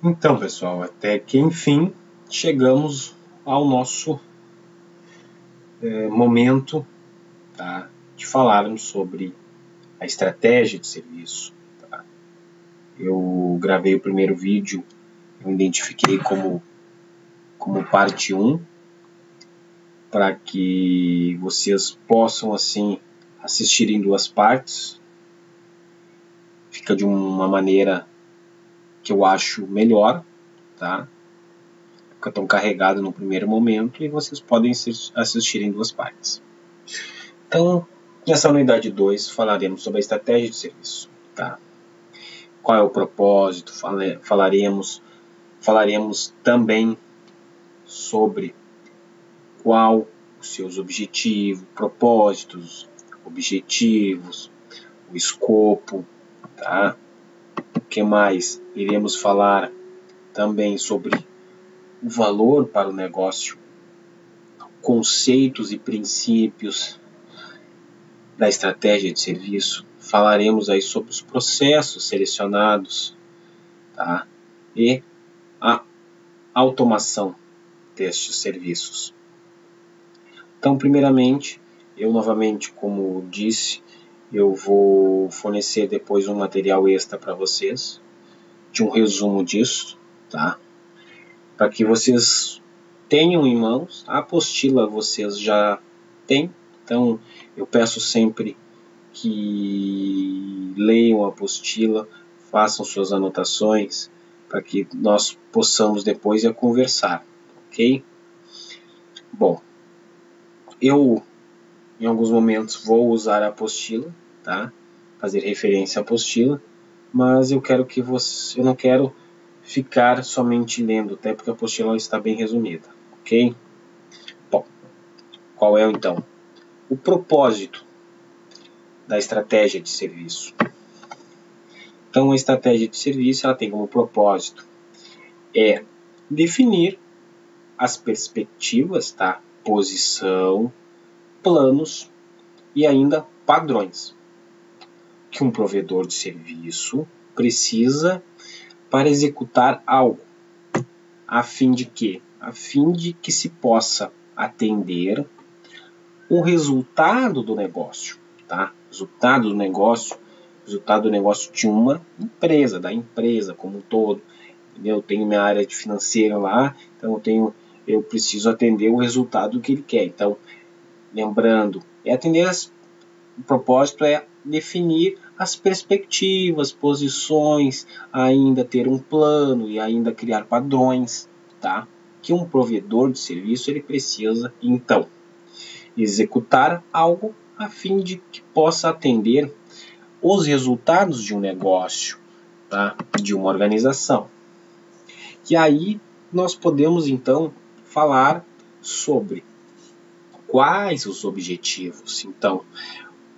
Então, pessoal, até que enfim chegamos ao nosso momento, tá, de falarmos sobre a estratégia de serviço. Tá? Eu gravei o primeiro vídeo, eu identifiquei como parte 1, para que vocês possam assim assistir em duas partes. Fica de uma maneira que eu acho melhor, tá? Fica tão carregado no primeiro momento e vocês podem assistir em duas partes. Então, nessa unidade 2 falaremos sobre a estratégia de serviço, tá? Qual é o propósito? Falaremos também sobre qual os seus objetivos, propósitos, objetivos, o escopo, tá? O que mais? Iremos falar também sobre o valor para o negócio, conceitos e princípios da estratégia de serviço. Falaremos aí sobre os processos selecionados, tá? E a automação destes serviços. Então, primeiramente, eu novamente, como disse, eu vou fornecer depois um material extra para vocês, de um resumo disso, tá? Para que vocês tenham em mãos. A apostila vocês já têm, então eu peço sempre que leiam a apostila, façam suas anotações, para que nós possamos depois conversar, ok? Bom, eu em alguns momentos vou usar a apostila, tá? Fazer referência à apostila, mas eu não quero ficar somente lendo, até porque a apostila está bem resumida, ok? Bom, qual é então o propósito da estratégia de serviço? Então, a estratégia de serviço ela tem como propósito definir as perspectivas, tá? Posição, planos e ainda padrões que um provedor de serviço precisa para executar algo, a fim de que se possa atender o resultado do negócio, tá? Resultado do negócio de uma empresa, da empresa como um todo. Eu tenho minha área de financeira lá, então eu preciso atender o resultado que ele quer. Então, lembrando, o propósito é definir as perspectivas, posições, ainda ter um plano e ainda criar padrões, tá? Que um provedor de serviço ele precisa, então, executar algo a fim de que possa atender os resultados de um negócio, tá? De uma organização. E aí nós podemos então falar sobre quais os objetivos. Então,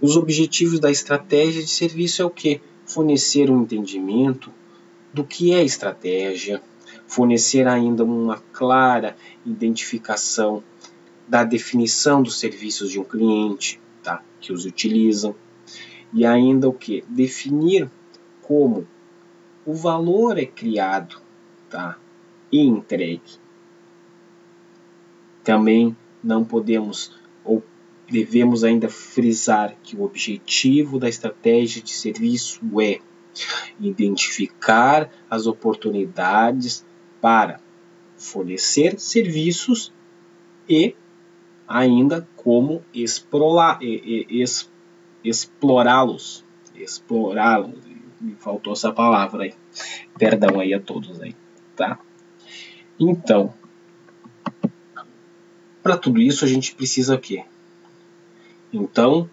os objetivos da estratégia de serviço é o quê? Fornecer um entendimento do que é estratégia, fornecer ainda uma clara identificação da definição dos serviços de um cliente, tá? Que os utilizam, e ainda o quê? Definir como o valor é criado, tá? E entregue. Também não podemos ou devemos ainda frisar que o objetivo da estratégia de serviço é identificar as oportunidades para fornecer serviços e ainda como explorá-los. Me faltou essa palavra aí. Perdão aí a todos aí, tá? Então, para tudo isso a gente precisa o quê? Então,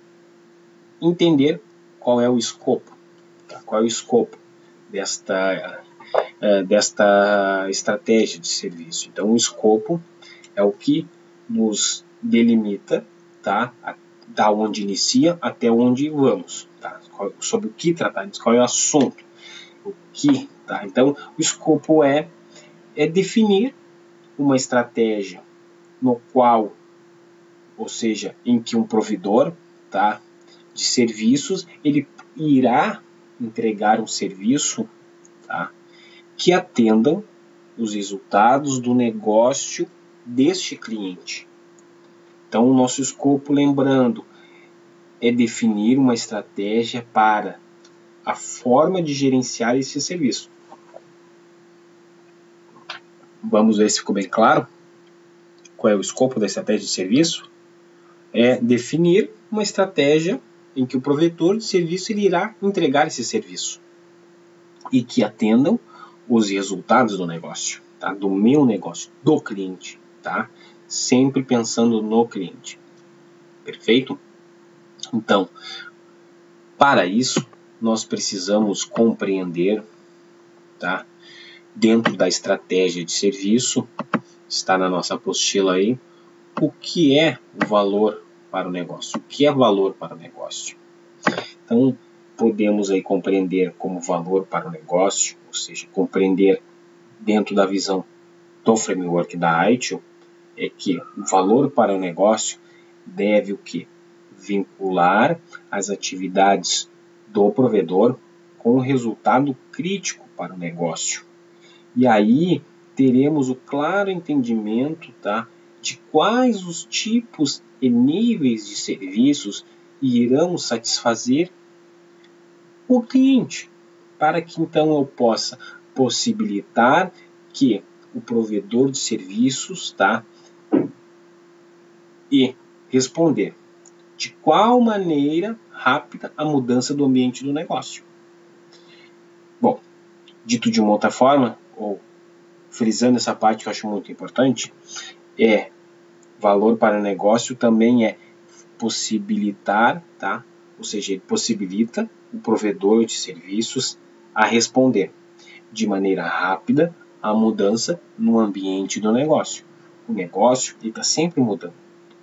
entender qual é o escopo, tá? Qual é o escopo desta estratégia de serviço. Então, o escopo é o que nos delimita, tá? Da onde inicia até onde vamos, tá? Sobre o que tratar, qual é o assunto, o que, tá? Então, o escopo é definir uma estratégia no qual, ou seja, em que um provedor, tá, de serviços, ele irá entregar um serviço, tá, que atendam os resultados do negócio deste cliente. Então, o nosso escopo, lembrando, é definir uma estratégia para a forma de gerenciar esse serviço. Vamos ver se ficou bem claro qual é o escopo da estratégia de serviço. É definir uma estratégia em que o provedor de serviço ele irá entregar esse serviço e que atendam os resultados do negócio, tá? Do meu negócio, do cliente, tá? Sempre pensando no cliente. Perfeito? Então, para isso, nós precisamos compreender, tá? Dentro da estratégia de serviço, está na nossa apostila aí, o que é o valor para o negócio? O que é valor para o negócio? Então, podemos aí compreender como valor para o negócio, ou seja, compreender dentro da visão do framework da ITIL, é que o valor para o negócio deve o quê? Vincular as atividades do provedor com o resultado crítico para o negócio. E aí teremos o claro entendimento, tá, de quais os tipos e níveis de serviços irão satisfazer o cliente, para que então eu possa possibilitar que o provedor de serviços, tá, e responder de qual maneira rápida a mudança do ambiente do negócio. Bom, dito de uma outra forma, ou frisando essa parte que eu acho muito importante, valor para o negócio também é possibilitar, tá? Ou seja, ele possibilita o provedor de serviços a responder de maneira rápida a mudança no ambiente do negócio. O negócio está sempre mudando.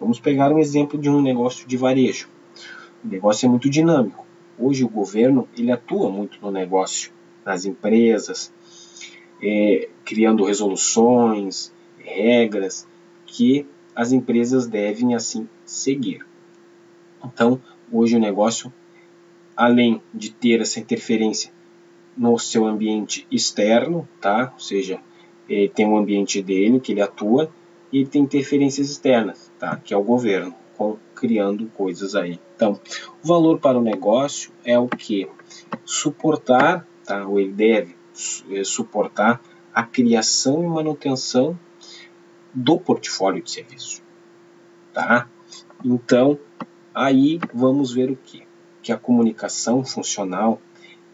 Vamos pegar um exemplo de um negócio de varejo. O negócio é muito dinâmico. Hoje o governo ele atua muito no negócio, nas empresas, criando resoluções, regras que as empresas devem assim seguir. Então, hoje o negócio, além de ter essa interferência no seu ambiente externo, tá? Ou seja, ele tem um ambiente dele que ele atua e ele tem interferências externas, tá? Que é o governo, criando coisas aí. Então, o valor para o negócio é o que? Suportar, tá? Ou ele deve suportar a criação e manutenção do portfólio de serviço, tá? Então, aí vamos ver o quê? Que a comunicação funcional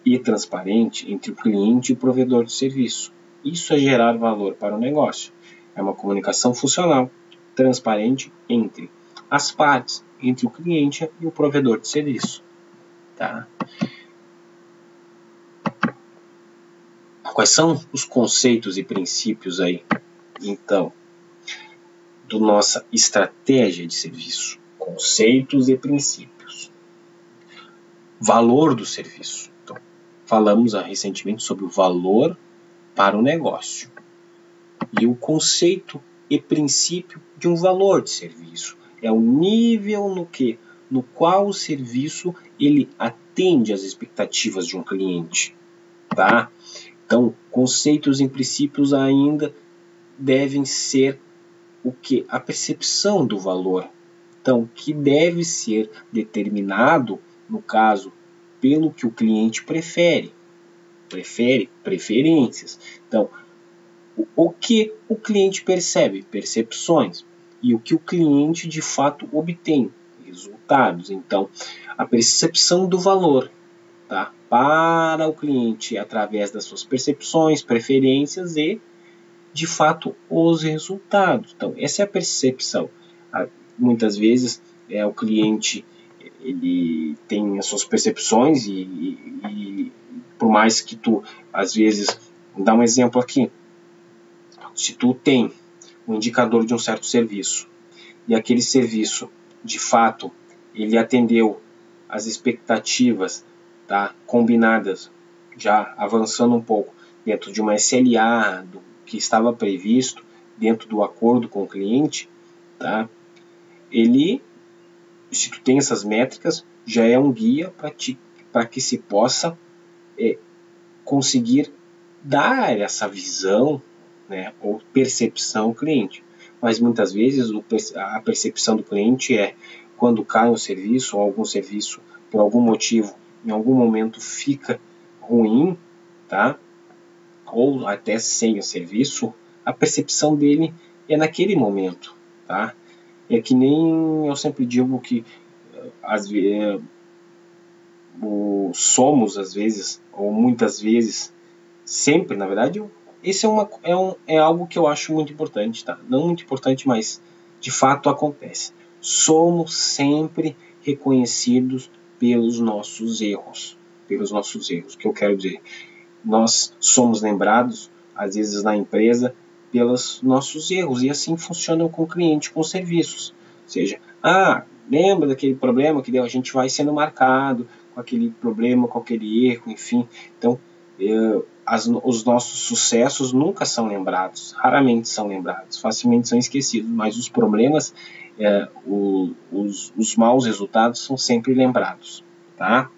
e transparente entre o cliente e o provedor de serviço. Isso é gerar valor para o negócio. É uma comunicação funcional, transparente entre as partes, entre o cliente e o provedor de serviço. Tá? Quais são os conceitos e princípios aí, então, da nossa estratégia de serviço? Conceitos e princípios. Valor do serviço. Então, falamos recentemente sobre o valor para o negócio. E o conceito e princípio de um valor de serviço é o nível no qual o serviço ele atende às expectativas de um cliente, tá? Então, conceitos e princípios ainda devem ser o que? A percepção do valor. Então, que deve ser determinado, no caso, pelo que o cliente preferências. Então, o que o cliente percebe, percepções, e o que o cliente de fato obtém, resultados. Então, a percepção do valor, tá, para o cliente através das suas percepções, preferências e, de fato, os resultados. Então, essa é a percepção. Muitas vezes, o cliente ele tem as suas percepções e por mais que tu, às vezes, dá um exemplo aqui, se tu tem um indicador de um certo serviço e aquele serviço, de fato, ele atendeu as expectativas, tá, combinadas, já avançando um pouco, dentro de uma SLA, do que estava previsto, dentro do acordo com o cliente, tá, se tu tem essas métricas, já é um guia para que se possa conseguir dar essa visão, né, ou percepção ao cliente. Mas muitas vezes a percepção do cliente é quando cai um serviço ou algum serviço, por algum motivo, em algum momento fica ruim, tá? Ou até sem o serviço, a percepção dele é naquele momento, tá? É que nem eu sempre digo que às vezes somos, às vezes, ou muitas vezes, sempre, na verdade, esse é algo que eu acho muito importante, tá? Não muito importante, mas de fato acontece. Somos sempre reconhecidos pelos nossos erros. Pelos nossos erros, que eu quero dizer. Nós somos lembrados, às vezes na empresa, pelos nossos erros. E assim funciona com o cliente, com serviços. Ou seja, lembra daquele problema que a gente vai sendo marcado com aquele problema, com aquele erro, enfim. Então, os nossos sucessos nunca são lembrados, raramente são lembrados, facilmente são esquecidos, mas os problemas, os maus resultados são sempre lembrados, tá?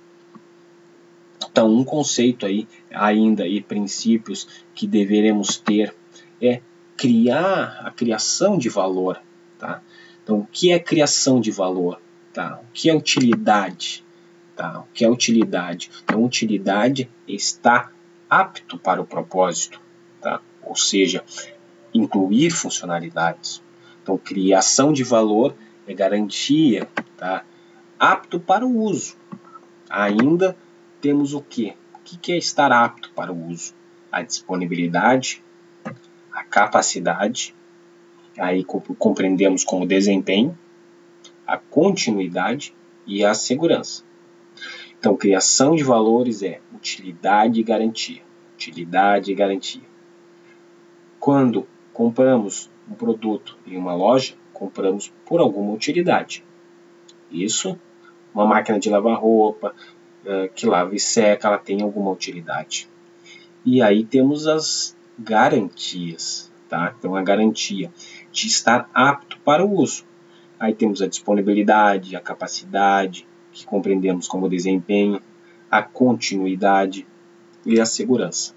Então, um conceito aí ainda e princípios que deveremos ter é a criação de valor, tá? Então, o que é criação de valor? Tá? O que é utilidade? Tá? O que é utilidade? Então, utilidade está apto para o propósito, tá? Ou seja, incluir funcionalidades. Então, criação de valor é garantia, tá? Apto para o uso. Ainda temos o quê? O que é estar apto para o uso? A disponibilidade, a capacidade, aí compreendemos como desempenho, a continuidade e a segurança. Então, criação de valores é utilidade e garantia. Utilidade e garantia. Quando compramos um produto em uma loja, compramos por alguma utilidade. Isso, uma máquina de lavar roupa, que lava e seca, ela tem alguma utilidade. E aí temos as garantias, tá? Então, a garantia de estar apto para o uso. Aí temos a disponibilidade, a capacidade, que compreendemos como desempenho, a continuidade e a segurança.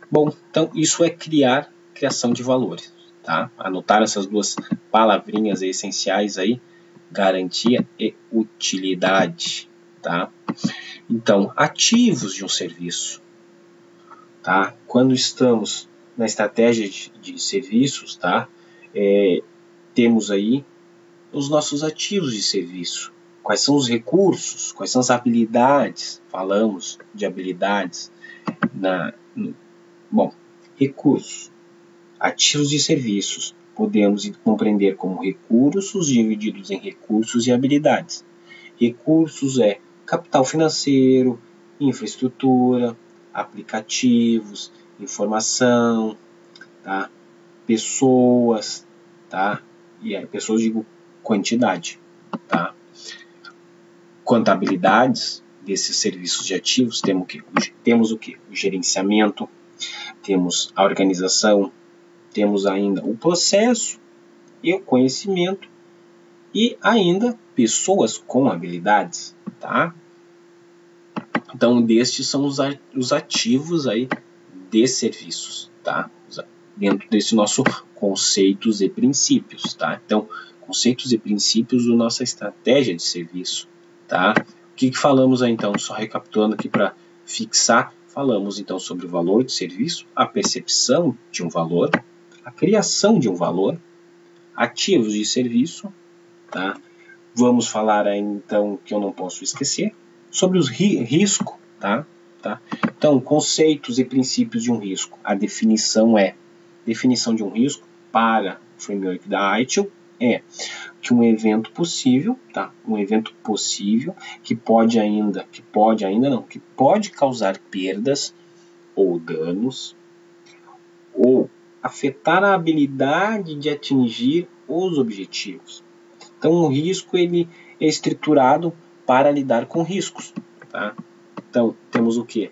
Bom, então isso é criação de valores, tá? Anotar essas duas palavrinhas essenciais aí, garantia e utilidade, tá? Então, ativos de um serviço, tá? Quando estamos na estratégia de serviços, tá? Temos aí os nossos ativos de serviço. Quais são os recursos? Quais são as habilidades? Falamos de habilidades. Bom, recursos. Ativos de serviços. Podemos compreender como recursos divididos em recursos e habilidades. Recursos é capital financeiro, infraestrutura, aplicativos, informação, tá? Pessoas, tá? E aí, pessoas digo quantidade, tá? Quanto a habilidades desses serviços de ativos, temos o quê? O gerenciamento, temos a organização, temos ainda o processo e o conhecimento e ainda pessoas com habilidades, tá? Então, destes são os ativos aí de serviços, tá? Dentro desse nosso conceitos e princípios, tá? Então, conceitos e princípios da nossa estratégia de serviço, tá? O que falamos aí, então? Só recapitulando aqui para fixar, falamos então sobre o valor de serviço, a percepção de um valor, a criação de um valor, ativos de serviço, tá? Vamos falar aí, então, que eu não posso esquecer, sobre os risco, tá? Então, conceitos e princípios de um risco. A definição de um risco para o framework da ITIL é que um evento possível, tá? Um evento possível que pode causar perdas ou danos ou afetar a habilidade de atingir os objetivos. Então, o risco ele é estruturado para lidar com riscos, tá? Então, temos o quê?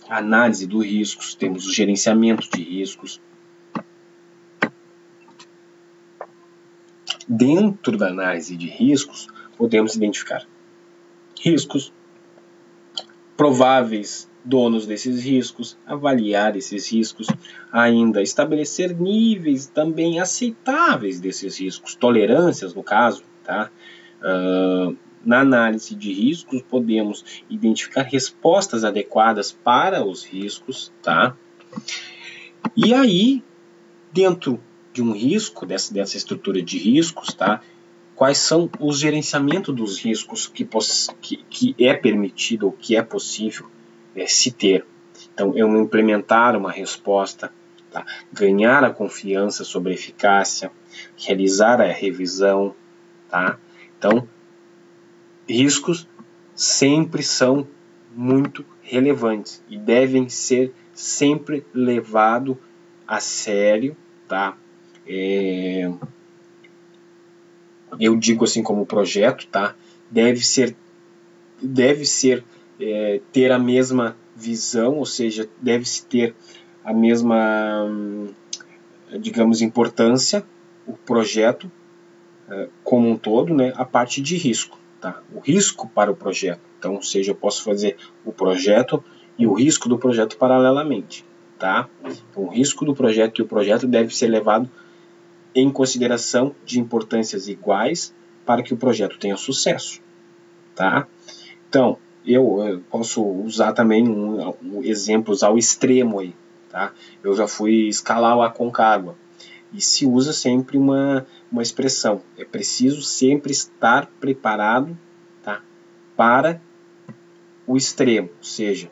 Análise dos riscos, temos o gerenciamento de riscos, Dentro da análise de riscos, podemos identificar riscos, prováveis donos desses riscos, avaliar esses riscos, ainda estabelecer níveis também aceitáveis desses riscos, tolerâncias no caso, tá? Na análise de riscos, podemos identificar respostas adequadas para os riscos, tá? E aí, dentro de um risco, dessa estrutura de riscos, tá? Quais são os gerenciamentos dos riscos que é permitido ou que é possível se ter. Então, eu implementar uma resposta, tá? Ganhar a confiança sobre a eficácia, realizar a revisão, tá? Então, riscos sempre são muito relevantes e devem ser sempre levados a sério, tá? Eu digo assim como projeto, tá? Deve ter a mesma visão, ou seja, deve-se ter a mesma, digamos, importância, o projeto como um todo, né? A parte de risco, tá? O risco para o projeto. Então, ou seja, eu posso fazer o projeto e o risco do projeto paralelamente, tá? Então, o risco do projeto e o projeto deve ser levado em consideração de importâncias iguais para que o projeto tenha sucesso, tá? Então, eu posso usar também um exemplos ao extremo aí, tá? Eu já fui escalar o Aconcagua e se usa sempre uma expressão, é preciso sempre estar preparado, tá? Para o extremo, ou seja,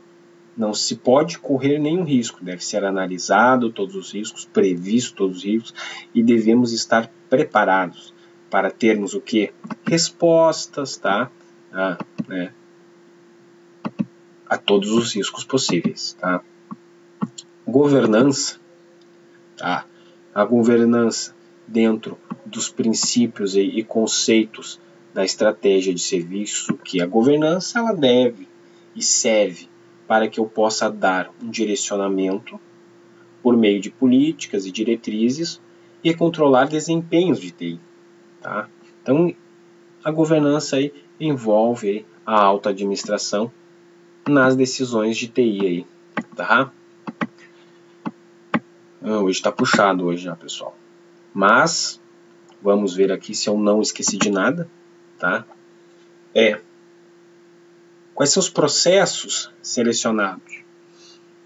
não se pode correr nenhum risco, deve ser analisado todos os riscos, previsto todos os riscos e devemos estar preparados para termos o que? Respostas, tá? A todos os riscos possíveis, tá? Governança, tá? A governança dentro dos princípios e conceitos da estratégia de serviço, que a governança ela deve e serve para que eu possa dar um direcionamento por meio de políticas e diretrizes e controlar desempenhos de TI. Tá? Então, a governança aí envolve aí a alta administração nas decisões de TI. Aí, tá? Hoje está puxado hoje já, pessoal. Mas, vamos ver aqui se eu não esqueci de nada. Tá? Quais são os processos selecionados?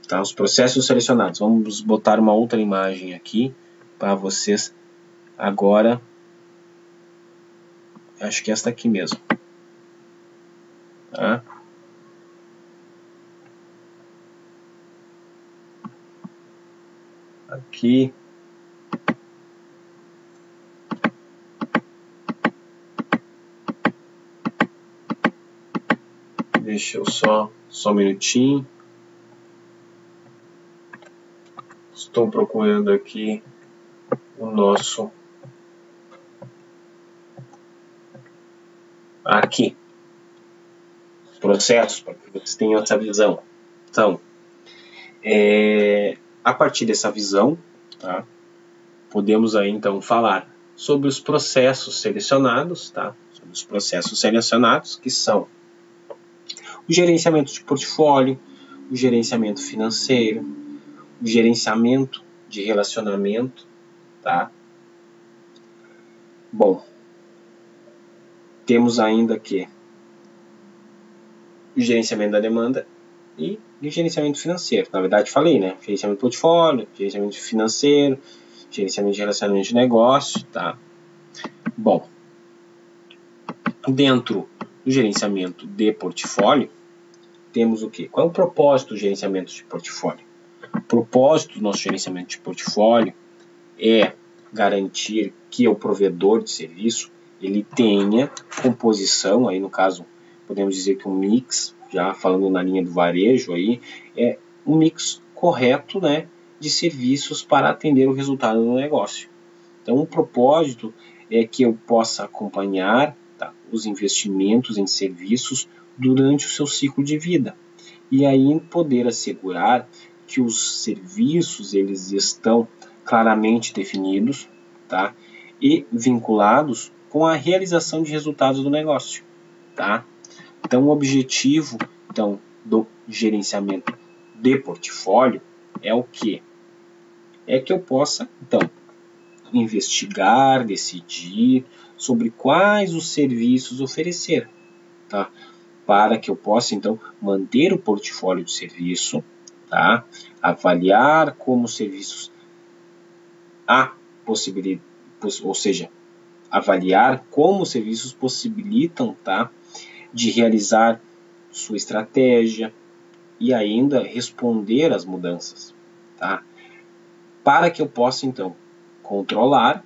Tá, os processos selecionados. Vamos botar uma outra imagem aqui para vocês agora. Acho que é esta aqui mesmo. Tá? Aqui. Deixa eu só um minutinho. Estou procurando aqui o nosso... Aqui. Os processos, para que vocês tenham essa visão. Então, a partir dessa visão, tá? Podemos aí então falar sobre os processos selecionados, tá? Sobre os processos selecionados, que são o gerenciamento de portfólio, o gerenciamento financeiro, o gerenciamento de relacionamento, tá? Bom, temos ainda que o gerenciamento da demanda e o gerenciamento financeiro. Na verdade, falei, né? Gerenciamento de portfólio, gerenciamento financeiro, gerenciamento de relacionamento de negócio, tá? Bom, dentro do gerenciamento de portfólio, temos o quê? Qual é o propósito do gerenciamento de portfólio? O propósito do nosso gerenciamento de portfólio é garantir que o provedor de serviço ele tenha composição, aí no caso podemos dizer que um mix, já falando na linha do varejo, aí, é um mix correto, né, de serviços para atender o resultado do negócio. Então o propósito é que eu possa acompanhar, tá, os investimentos em serviços durante o seu ciclo de vida e aí poder assegurar que os serviços eles estão claramente definidos, tá? e vinculados com a realização de resultados do negócio, tá? Então, o objetivo do gerenciamento de portfólio é o quê? É que eu possa, investigar, decidir sobre quais os serviços oferecer, tá? Para que eu possa, manter o portfólio de serviço, tá? Avaliar como os serviços avaliar como os serviços possibilitam, tá? De realizar sua estratégia e ainda responder às mudanças, tá? Para que eu possa, controlar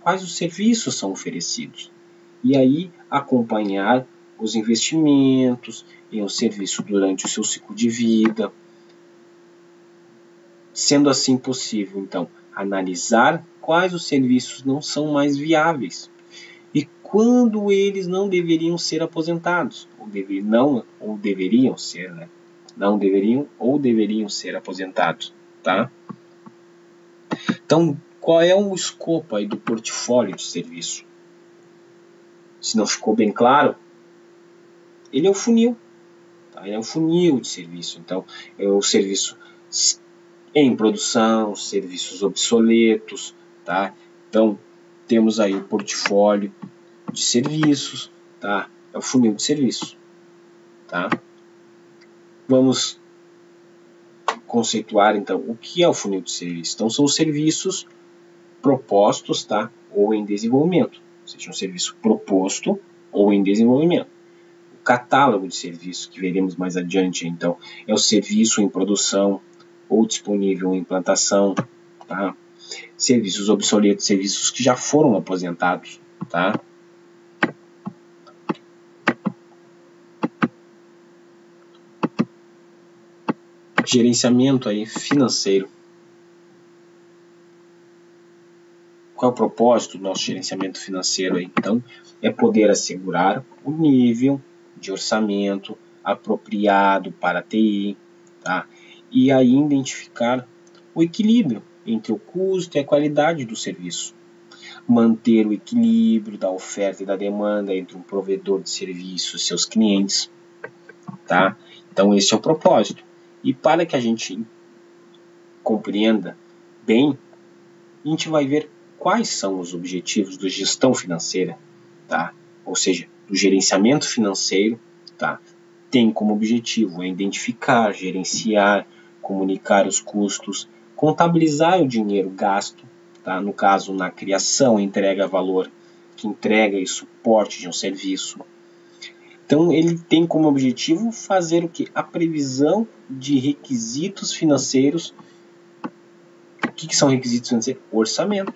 quais os serviços são oferecidos e aí acompanhar os investimentos em um serviço durante o seu ciclo de vida, sendo assim possível, analisar quais os serviços não são mais viáveis e quando eles não deveriam ser aposentados, ou deveriam ser, né? Não deveriam ou deveriam ser aposentados, tá? Então, qual é o escopo aí do portfólio de serviço? Se não ficou bem claro, ele é o funil, tá? Ele é o funil de serviço. Então, é o serviço em produção, serviços obsoletos, tá? Então, temos aí o portfólio de serviços, tá? É o funil de serviço, tá? Vamos conceituar, o que é o funil de serviço. Então, são os serviços propostos, tá? Ou em desenvolvimento. Ou seja, um serviço proposto ou em desenvolvimento. O catálogo de serviços, que veremos mais adiante, é o serviço em produção ou disponível em implantação, tá? Serviços obsoletos, serviços que já foram aposentados, tá? Gerenciamento aí financeiro. Qual é o propósito do nosso gerenciamento financeiro aí? Então, é poder assegurar o nível de orçamento apropriado para a TI, tá? E ainda identificar o equilíbrio entre o custo e a qualidade do serviço. Manter o equilíbrio da oferta e da demanda entre um provedor de serviço e seus clientes, tá? Então, esse é o propósito. E para que a gente compreenda bem, a gente vai ver quais são os objetivos da gestão financeira, tá? Ou seja, do gerenciamento financeiro, tá? Tem como objetivo identificar, gerenciar, comunicar os custos, contabilizar o dinheiro gasto, tá? No caso, na criação, entrega valor, que entrega e suporte de um serviço. Então, ele tem como objetivo fazer o quê? A previsão de requisitos financeiros. O que são requisitos financeiros? Orçamento,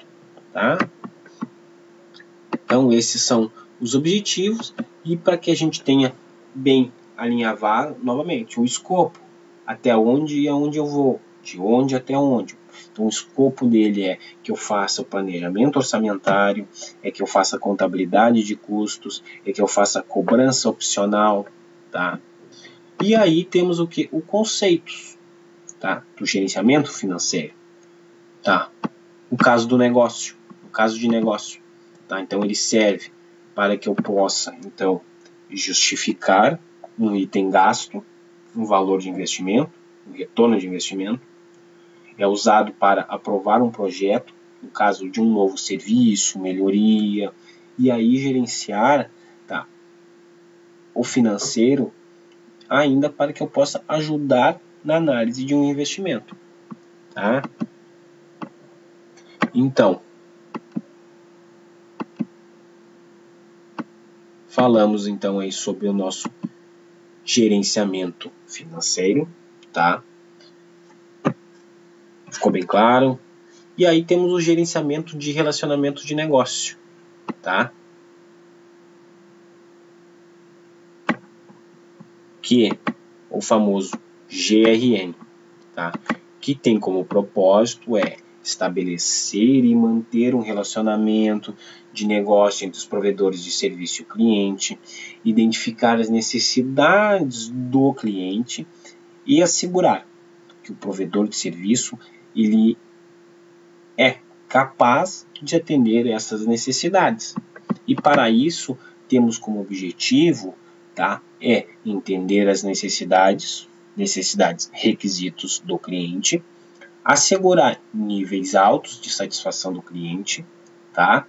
tá? Então, esses são os objetivos e para que a gente tenha bem alinhavado, novamente, o escopo, até onde e aonde eu vou, de onde até onde. Então, o escopo dele é que eu faça o planejamento orçamentário, é que eu faça a contabilidade de custos, é que eu faça a cobrança opcional, tá? E aí temos o que? O conceito, tá? Do gerenciamento financeiro, tá? O caso do negócio, o caso de negócio, tá? Então, ele serve para que eu possa, justificar um item gasto, um valor de investimento, um retorno de investimento. É usado para aprovar um projeto, no caso de um novo serviço, melhoria, e aí gerenciar, tá, o financeiro ainda para que eu possa ajudar na análise de um investimento, tá? Então, falamos aí sobre o nosso gerenciamento financeiro, tá? Ficou bem claro? E aí temos o gerenciamento de relacionamento de negócio, tá? Que é o famoso GRN, tá? Que tem como propósito estabelecer e manter um relacionamento de negócio entre os provedores de serviço e o cliente, identificar as necessidades do cliente e assegurar que o provedor de serviço ele é capaz de atender essas necessidades. E para isso, temos como objetivo, tá, entender as necessidades, requisitos do cliente, assegurar níveis altos de satisfação do cliente, tá,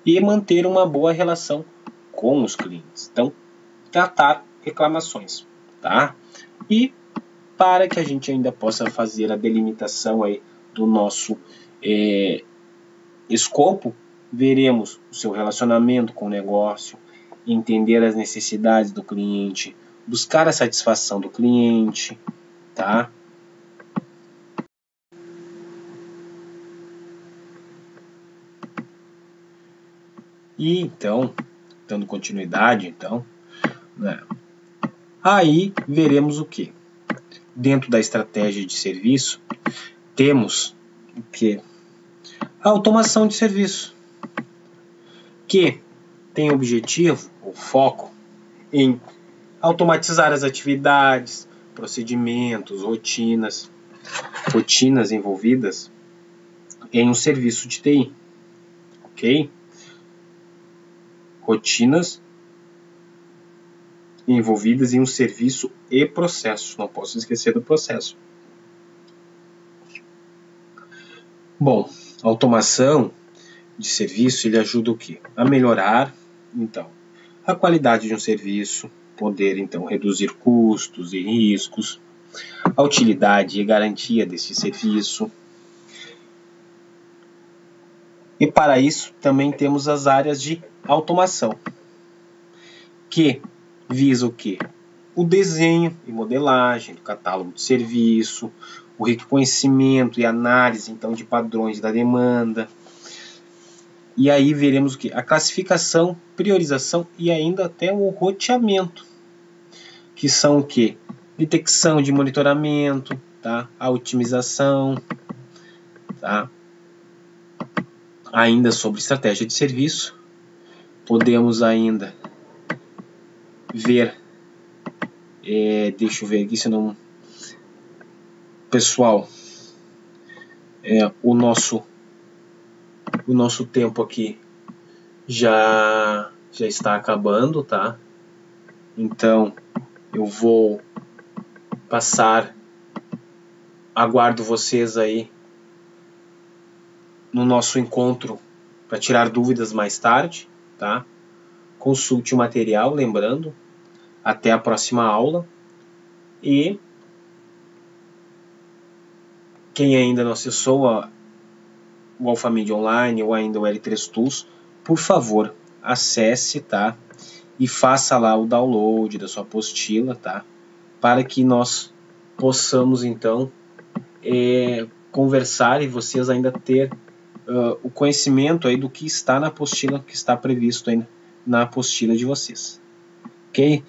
e manter uma boa relação com os clientes. Então, tratar reclamações, tá? E para que a gente ainda possa fazer a delimitação aí do nosso escopo, veremos o seu relacionamento com o negócio, entender as necessidades do cliente, buscar a satisfação do cliente, tá? E então, dando continuidade, então, né, aí veremos o que? Dentro da estratégia de serviço, temos o que? A automação de serviço, que tem objetivo ou foco em automatizar as atividades, procedimentos, rotinas envolvidas em um serviço de TI, ok? Rotinas envolvidas em um serviço e processo, não posso esquecer do processo. Bom, a automação de serviço, ele ajuda o quê? A melhorar, então, a qualidade de um serviço, poder, então, reduzir custos e riscos, a utilidade e garantia desse serviço. E para isso, também temos as áreas de automação, que visa o quê? O desenho e modelagem do catálogo de serviço, o reconhecimento e análise, então, de padrões da demanda. E aí veremos o que? A classificação, priorização e ainda até o roteamento, que são o que? Detecção de monitoramento, tá? A otimização, tá? Ainda sobre estratégia de serviço, podemos ainda ver, deixa eu ver aqui se não... Pessoal, o nosso tempo aqui já está acabando, tá? Então, eu vou passar, aguardo vocês aí no nosso encontro para tirar dúvidas mais tarde, tá? Consulte o material, lembrando, até a próxima aula. E quem ainda não acessou o Alphamedia Online ou ainda o L3 Tools, por favor, acesse, tá? E faça lá o download da sua apostila, tá? Para que nós possamos, então, conversar e vocês ainda ter o conhecimento aí do que está na apostila, que está previsto aí na apostila de vocês. Ok?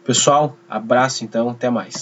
Pessoal, abraço então, até mais.